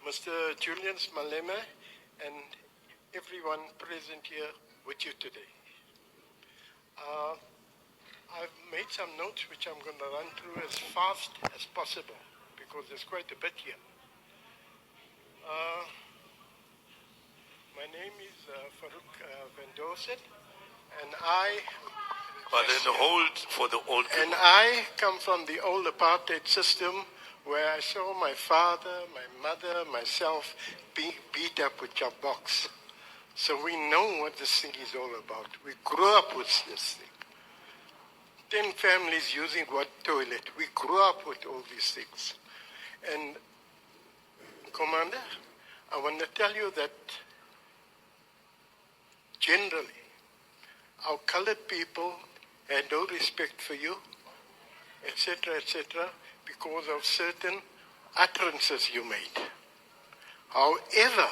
Mr. Julius Malema, and everyone present here with you today. I've made some notes which I'm going to run through as fast as possible because there's quite a bit here. My name is Farouk Vendorset, and I... But then hold for the old people. And I come from the old apartheid system where I saw my father, my mother, myself being beat up with box. So we know what this thing is all about. We grew up with this thing. 10 families using one toilet. We grew up with all these things. And Commander, I want to tell you that generally, our colored people had no respect for you, etc., because of certain utterances you made. However,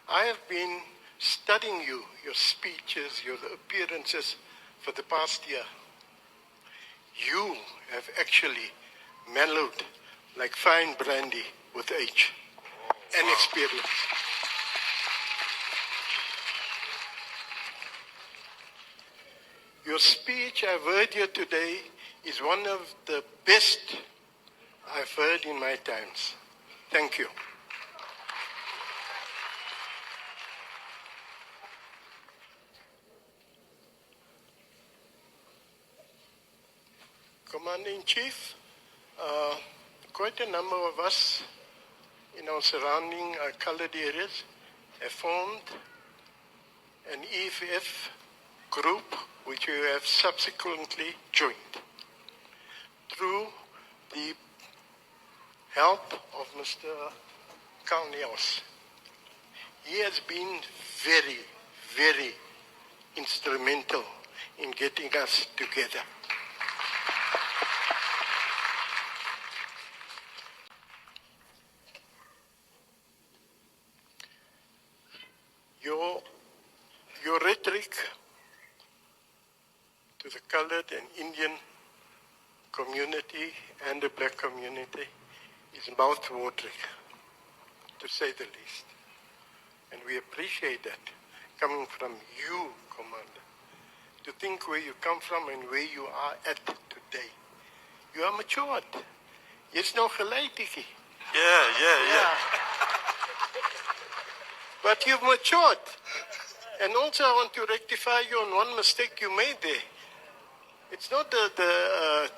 I have been studying you, your speeches, your appearances for the past year. You have actually mellowed like fine brandy with age and experience. Your speech I've heard here today is one of the best I've heard in my times. Thank you. Commander-in-Chief, quite a number of us in our surrounding colored areas have formed an EFF group which you have subsequently joined. Through the help of Mr. Kalnios. He has been very, very instrumental in getting us together. Your rhetoric to the colored and Indian community and the black community is mouth-watering, to say the least. And we appreciate that coming from you, Commander. To think where you come from and where you are at today. You are matured. Jy's nog geleidikie. Yeah. But you've matured. And also I want to rectify you on one mistake you made there. It's not the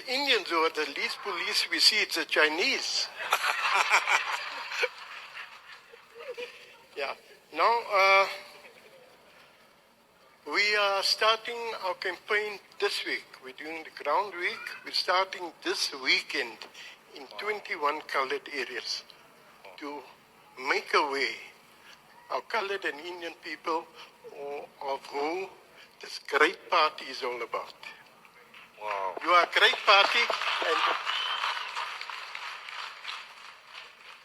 Indians who are the least police we see, it's the Chinese. Yeah. Now, we are starting our campaign this week. We're doing the ground week. We're starting this weekend in 21 colored areas to make a way our colored and Indian people of who this great party is all about. Wow. You are a great party, and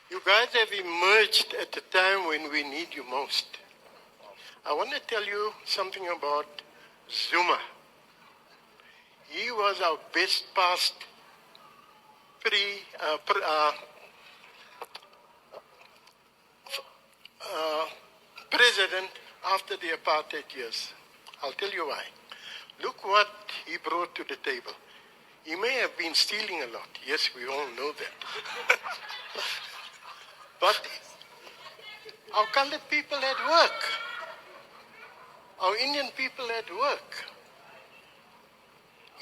you guys have emerged at the time when we need you most. I want to tell you something about Zuma. He was our best past president after the apartheid years. I'll tell you why. Look what he brought to the table. He may have been stealing a lot. Yes, we all know that. But our colored people had work. Our Indian people had work.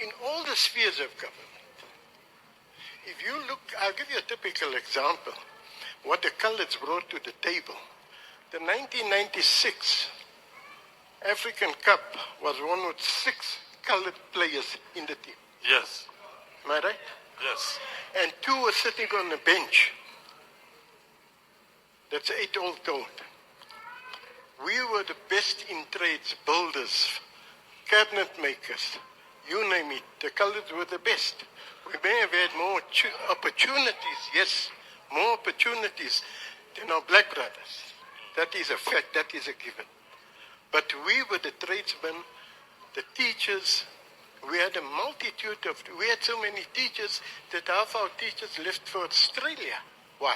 In all the spheres of government. If you look, I'll give you a typical example. What the coloreds brought to the table. The 1996 African Cup was won with 6 colored players in the team. Yes. Am I right? Yes. And 2 were sitting on the bench. That's 8 all told. We were the best in trades, builders, cabinet makers, you name it. The coloreds were the best. We may have had more opportunities, yes, more opportunities than our black brothers. That is a fact, that is a given. But we were the tradesmen, the teachers. We had a multitude of, we had so many teachers that half our teachers left for Australia. Why?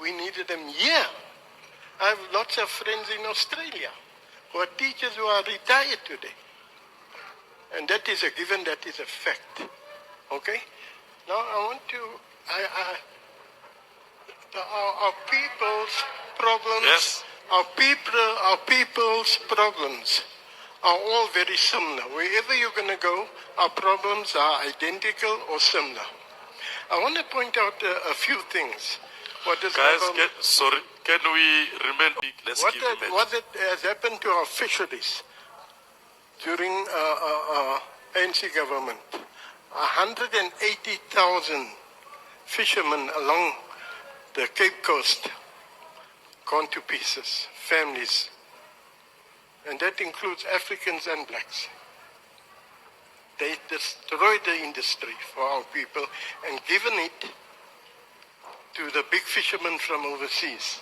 We needed them here. I have lots of friends in Australia who are teachers who are retired today. And that is a given, that is a fact. Okay? Now I want to, our people's problems, Yes. our people's problems are all very similar. Wherever you're going to go, our problems are identical or similar. I want to point out a few things. What is Guys, can we remain big? Let's what give it back. what has happened to our fisheries during ANC government? 180,000 fishermen along the Cape Coast gone to pieces, families. And that includes Africans and blacks. They destroyed the industry for our people and given it to the big fishermen from overseas.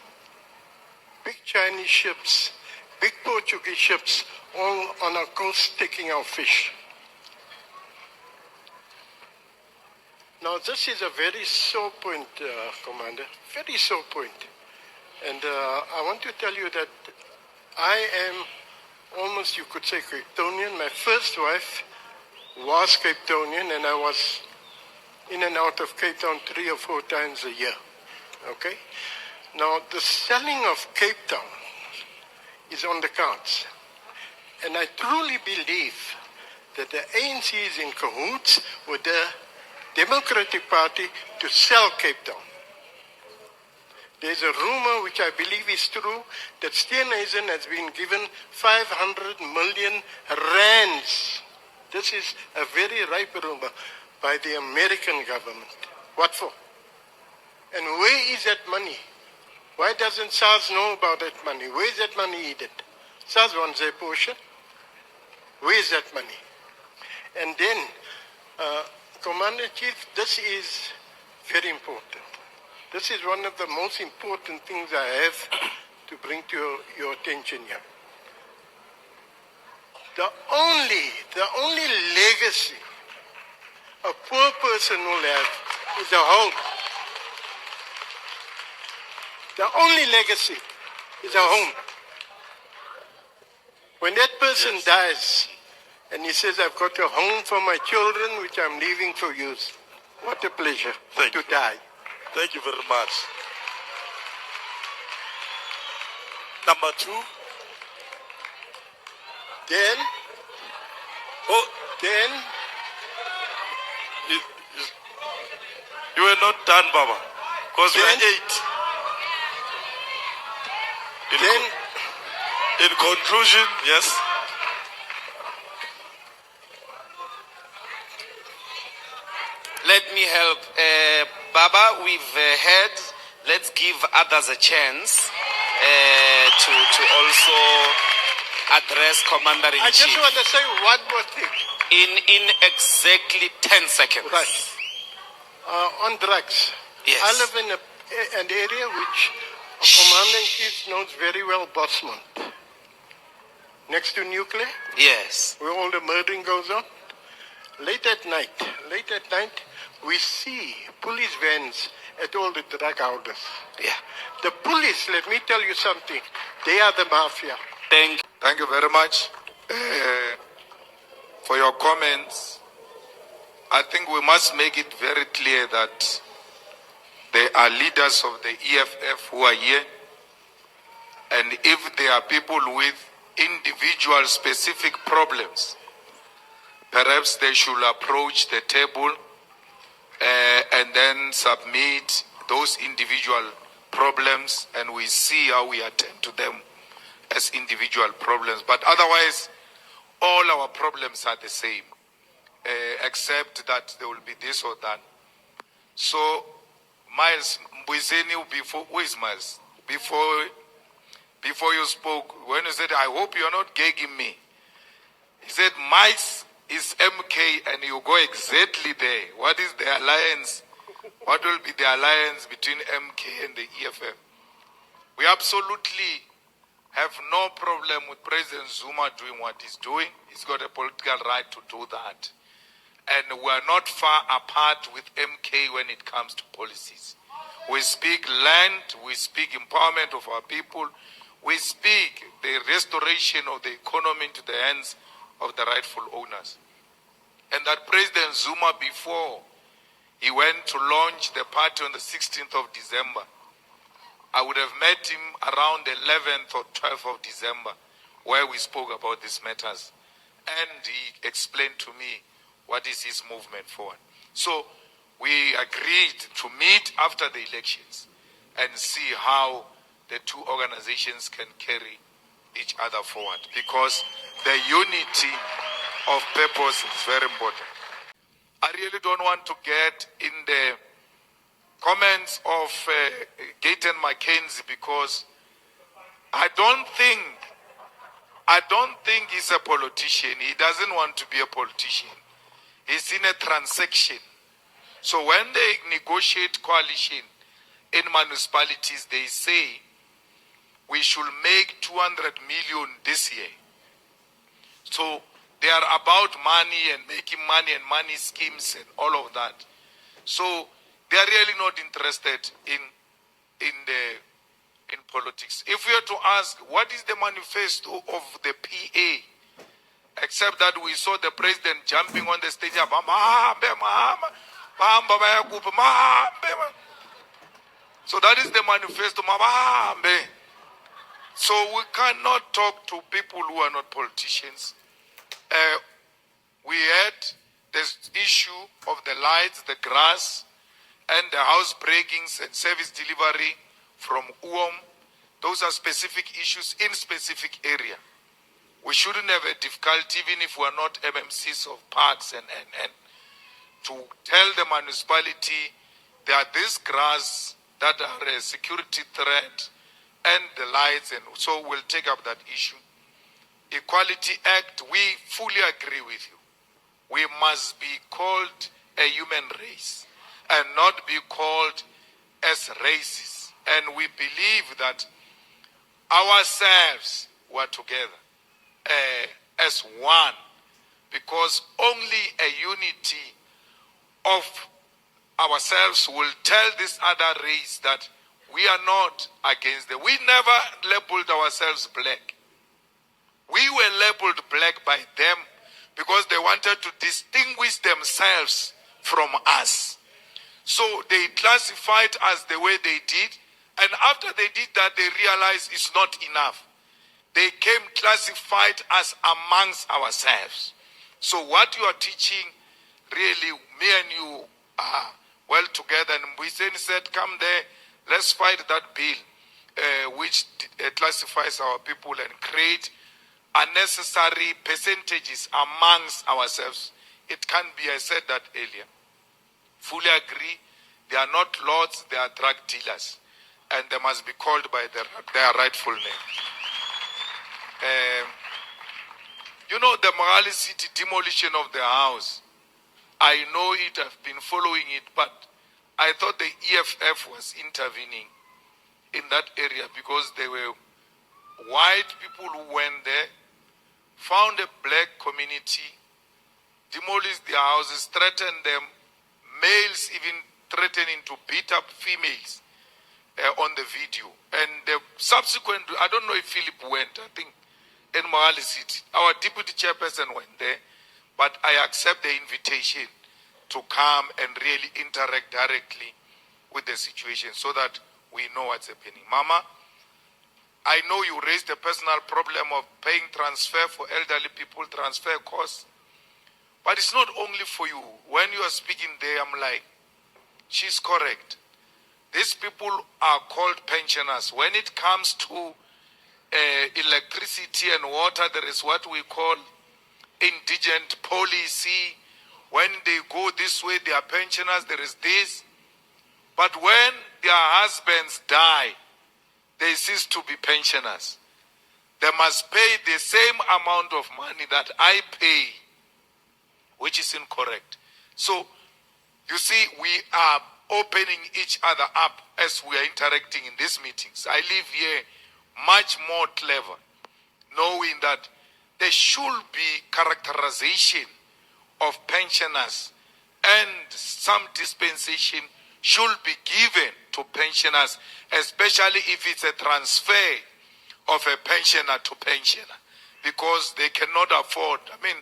Big Chinese ships, big Portuguese ships, all on our coast taking our fish. Now this is a very sore point, Commander, very sore point. And I want to tell you that I am almost, you could say, Cape Townian. My first wife was Cape Townian, and I was in and out of Cape Town 3 or 4 times a year. Okay? Now, the selling of Cape Town is on the cards. And I truly believe that the ANC is in cahoots with the Democratic Party to sell Cape Town. There's a rumor, which I believe is true, that Steenhuisen has been given 500 million rands. This is a very ripe rumor by the American government. What for? And where is that money? Why doesn't SARS know about that money? Where is that money hidden? SARS wants their portion. Where is that money? And then, Commander-in-Chief, this is very important. This is one of the most important things I have to bring to your attention here. The only legacy a poor person will have is a home. The only legacy is a home. When that person dies and he says, I've got a home for my children which I'm leaving for use, what a pleasure to die. Thank you very much. Number 2. Then you were not done, Baba, because we are 8. In conclusion, yes. Let me help. Baba, we've heard. Let's give others a chance to also address Commander-in-Chief. I just want to say one more thing. In exactly 10 seconds. Right. On drugs. Yes. I live in an area which Commander-in-Chief knows very well, Bosmont. Next to nuclear. Yes. Where all the murdering goes on. Late at night, we see police vans at all the drug houses. Yeah. The police, let me tell you something, they are the mafia. Thank you very much for your comments. I think we must make it very clear that there are leaders of the EFF who are here, and if there are people with individual specific problems, perhaps they should approach the table and then submit those individual problems, and we see how we attend to them as individual problems. But otherwise, all our problems are the same, except that there will be this or that. So, Miles, who is Miles? Before you spoke, when you said, I hope you're not gagging me. He said, Miles is MK, and you go exactly there. What is the alliance? What will be the alliance between MK and the EFF? We absolutely have no problem with President Zuma doing what he's doing. He's got a political right to do that. And we are not far apart with MK when it comes to policies. We speak land, we speak empowerment of our people, we speak the restoration of the economy into the hands of the rightful owners. And that President Zuma, before he went to launch the party on the 16th of December, I would have met him around the 11th or 12th of December, where we spoke about these matters. And he explained to me what is his movement forward. So we agreed to meet after the elections and see how the two organizations can carry each other forward, because the unity of purpose is very important. I really don't want to get in the comments of Gayton Mackenzie, because I don't think he's a politician. He doesn't want to be a politician. He's in a transaction. So when they negotiate coalition in municipalities, they say we should make 200 million this year. So they are about money and making money and money schemes and all of that. So they are really not interested in politics. If we are to ask, what is the manifesto of the PA? Except that we saw the president jumping on the stage. So that is the manifesto. So we cannot talk to people who are not politicians. We had this issue of the lights, the grass, and the house breakings and service delivery from UOM. Those are specific issues in specific area. We shouldn't have a difficulty, even if we are not MMCs of parks, and to tell the municipality there are this grass that are a security threat and the lights, and so we'll take up that issue. Equality Act, we fully agree with you. We must be called a human race and not be called as races. And we believe that ourselves were together as one, because only a unity of ourselves will tell this other race that we are not against them. We never labeled ourselves black. We were labeled black by them because they wanted to distinguish themselves from us. So they classified us the way they did, and after they did that, they realized it's not enough. They came classified us amongst ourselves. So what you are teaching, really, me and you are well together. And we said, come there, let's fight that bill, which classifies our people and create unnecessary percentages amongst ourselves. It can't be. I said that earlier. Fully agree. They are not lords, they are drug dealers. And they must be called by their rightful name. You know, the Mogale City demolition of the house, I know it, I've been following it, but I thought the EFF was intervening in that area because there were white people who went there, found a black community, demolished their houses, threatened them, males even threatening to beat up females on the video. And the subsequent, I don't know if Philip went, I think, in Mogale City. Our deputy chairperson went there, but I accept the invitation to come and really interact directly with the situation so that we know what's happening. Mama, I know you raised the personal problem of paying transfer for elderly people, transfer costs, but it's not only for you. When you are speaking there, I'm like, she's correct. These people are called pensioners. When it comes to electricity and water, there is what we call indigent policy. When they go this way, they are pensioners, there is this. But when their husbands die, they cease to be pensioners. They must pay the same amount of money that I pay, which is incorrect. So, you see, we are opening each other up as we are interacting in these meetings. I live here much more clever, knowing that there should be characterization of pensioners and some dispensation should be given to pensioners, especially if it's a transfer of a pensioner to pensioner, because they cannot afford. I mean,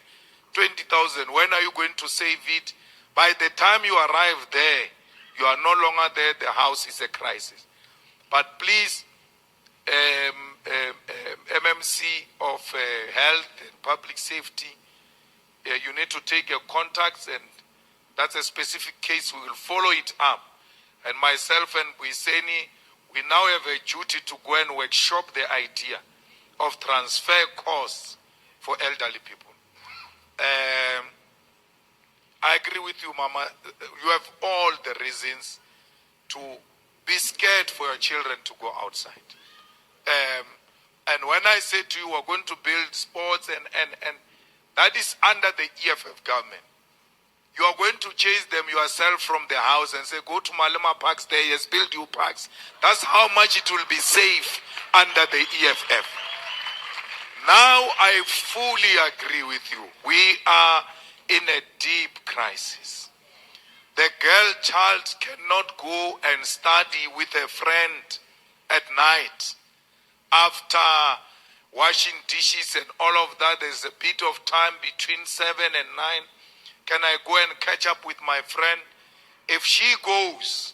20,000, when are you going to save it? By the time you arrive there, you are no longer there, the house is a crisis. But please, MMC of Health and Public Safety, you need to take your contacts, and that's a specific case. We will follow it up. And myself and Buiseni, we now have a duty to go and workshop the idea of transfer costs for elderly people. I agree with you, Mama. You have all the reasons to be scared for your children to go outside. And when I say to you, we're going to build sports, and that is under the EFF government. You are going to chase them yourself from the house and say, go to Malema Parks there, yes, build you parks. That's how much it will be safe under the EFF. Now I fully agree with you. We are in a deep crisis. The girl child cannot go and study with a friend at night. After washing dishes and all of that, there's a bit of time between 7 and 9. Can I go and catch up with my friend? If she goes,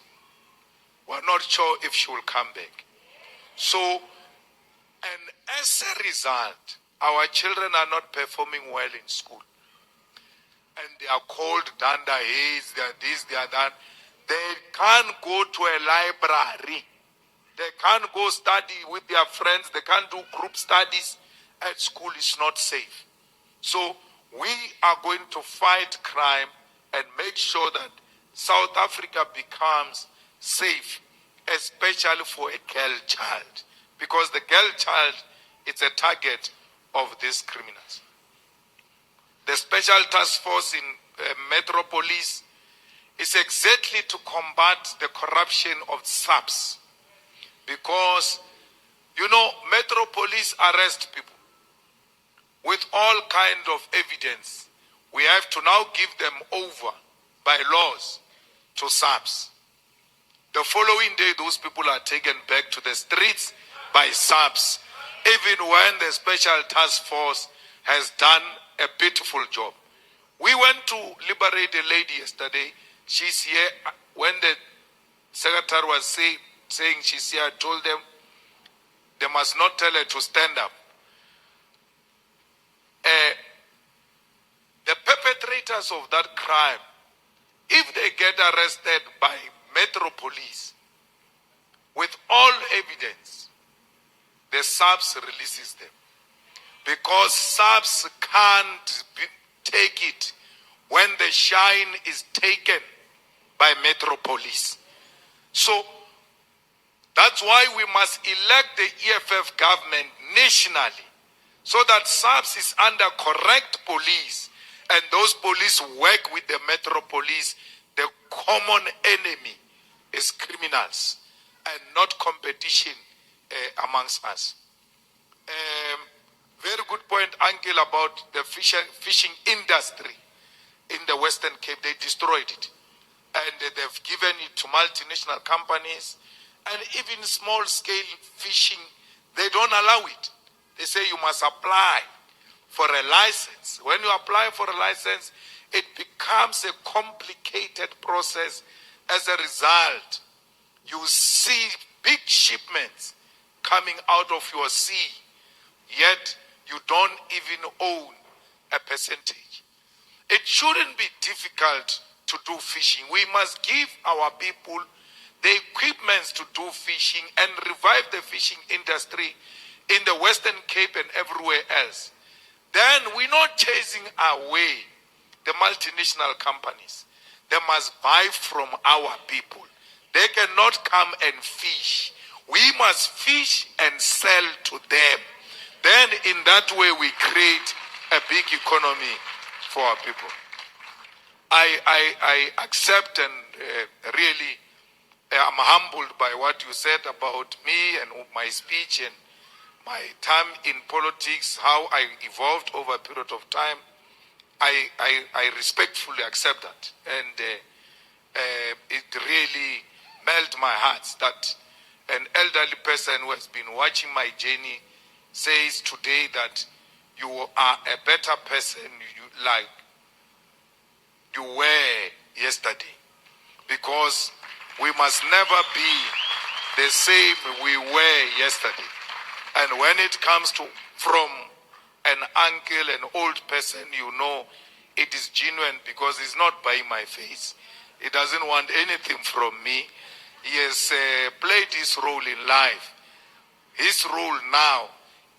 we're not sure if she will come back. So, and as a result, our children are not performing well in school. And they are called Danda Haze, they are this, they are that. They can't go to a library. They can't go study with their friends. They can't do group studies. At school is not safe. So we are going to fight crime and make sure that South Africa becomes safe, especially for a girl child. Because the girl child is a target of these criminals. The Special Task Force in Metro Police is exactly to combat the corruption of SAPS. Because, you know, Metro Police arrest people with all kinds of evidence. We have to now give them over by laws to SAPS. The following day, those people are taken back to the streets by SAPS, even when the Special Task Force has done a beautiful job. We went to liberate a lady yesterday. She's here. When the secretary was saying she's here, I told them they must not tell her to stand up. The perpetrators of that crime, if they get arrested by Metro Police with all evidence, the SAPS releases them. Because SAPS can't take it when the shine is taken by Metro Police. So that's why we must elect the EFF government nationally, so that SAPS is under correct police, and those police work with the Metro Police. The common enemy is criminals and not competition amongst us. Very good point, Uncle, about the fishing industry in the Western Cape. They destroyed it. And they've given it to multinational companies. And even small-scale fishing, they don't allow it. They say you must apply for a license. When you apply for a license, it becomes a complicated process. As a result, you see big shipments coming out of your sea, yet you don't even own a percentage. It shouldn't be difficult to do fishing. We must give our people the equipment to do fishing and revive the fishing industry in the Western Cape and everywhere else. Then we're not chasing away the multinational companies. They must buy from our people. They cannot come and fish. We must fish and sell to them. Then in that way we create a big economy for our people. I accept and really I'm humbled by what you said about me and my speech and my time in politics, how I evolved over a period of time. I respectfully accept that. And it really melted my heart that an elderly person who has been watching my journey says today that you are a better person like you were yesterday. Because we must never be the same we were yesterday. And when it comes to from an uncle, an old person, you know it is genuine because he's not buying my face. He doesn't want anything from me. He has played his role in life. His role now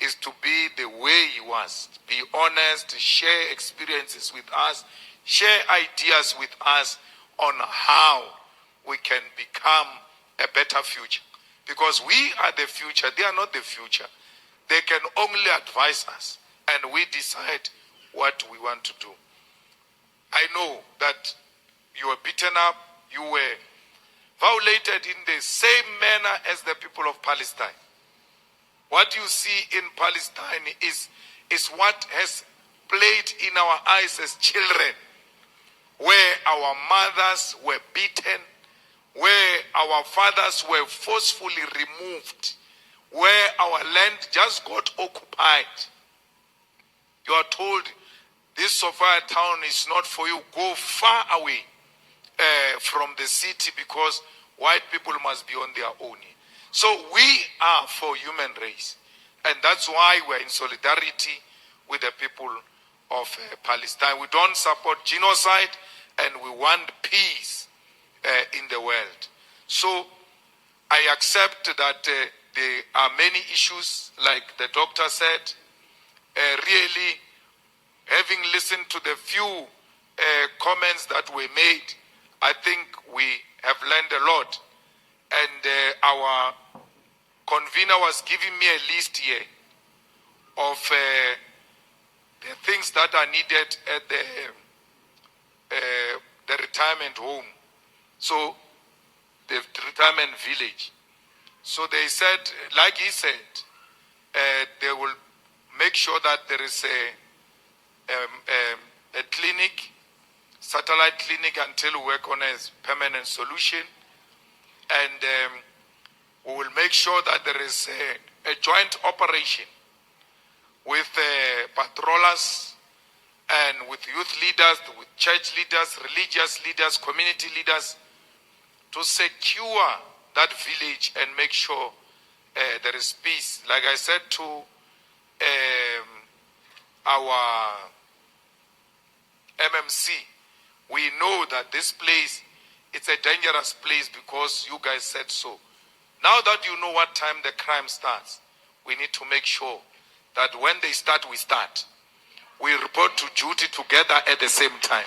is to be the way he was. Be honest, share experiences with us, share ideas with us on how we can become a better future. Because we are the future, they are not the future. They can only advise us and we decide what we want to do. I know that you were beaten up, you were violated in the same manner as the people of Palestine. What you see in Palestine is what has played in our eyes as children, where our mothers were beaten, where our fathers were forcefully removed, where our land just got occupied. You are told, this Sophia town is not for you. Go far away from the city because white people must be on their own. So we are for human race. And that's why we're in solidarity with the people of Palestine. We don't support genocide and we want peace in the world. So I accept that there are many issues, like the doctor said. Really, having listened to the few comments that were made, I think we have learned a lot. And our convener was giving me a list here of the things that are needed at the retirement home. So, the retirement village. So they said, like he said, they will make sure that there is a clinic, satellite clinic, until we work on a permanent solution. And we will make sure that there is a joint operation with patrollers and with youth leaders, with church leaders, religious leaders, community leaders, to secure that village and make sure there is peace. Like I said to our MMC, we know that this place, it's a dangerous place because you guys said so. Now that you know what time the crime starts, we need to make sure that when they start, we start. We report to duty together at the same time.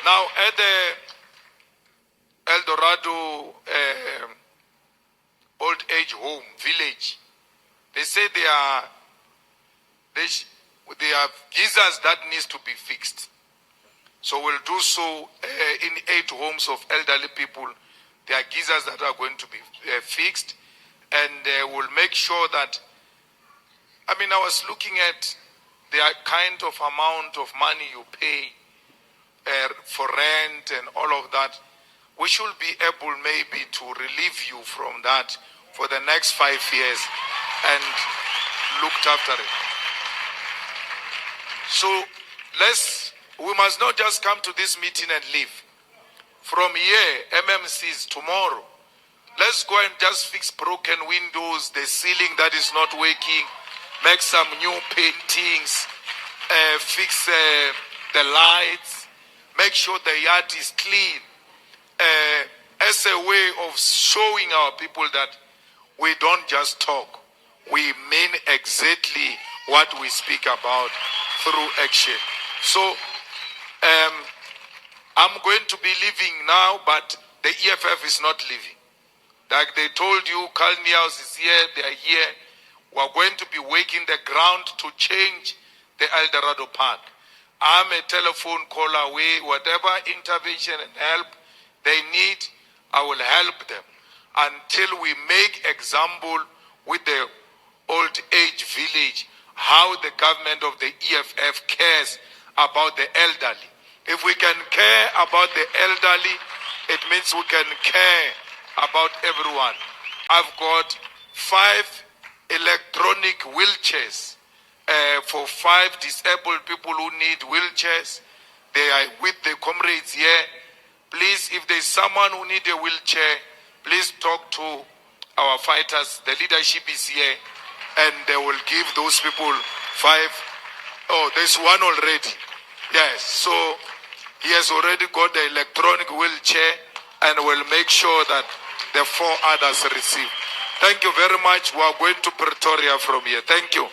Now, at the El Dorado old age home village, they say there are geysers that needs to be fixed. So we'll do so in 8 homes of elderly people. There are geysers that are going to be fixed, and we'll make sure that, I was looking at the kind of amount of money you pay for rent and all of that. We should be able maybe to relieve you from that for the next 5 years and looked after it. So we must not just come to this meeting and leave. From here, MMCs tomorrow, let's go and just fix broken windows, the ceiling that is not working, make some new paintings, fix the lights, make sure the yard is clean, as a way of showing our people that we don't just talk, we mean exactly what we speak about through action. So I'm going to be leaving now, but the EFF is not leaving. Like they told you, Kalniaus is here, they are here. We're going to be working the ground to change the El Dorado Park. I'm a telephone call away. Whatever intervention and help they need, I will help them until we make example with the old age village, how the government of the EFF cares about the elderly. If we can care about the elderly, it means we can care about everyone. I've got 5 electronic wheelchairs for 5 disabled people who need wheelchairs. They are with the comrades here. Please, if there's someone who needs a wheelchair, please talk to our fighters. The leadership is here, and they will give those people 5. Oh, there's one already. Yes, so he has already got the electronic wheelchair, and will make sure that the 4 others receive. Thank you very much. We are going to Pretoria from here. Thank you.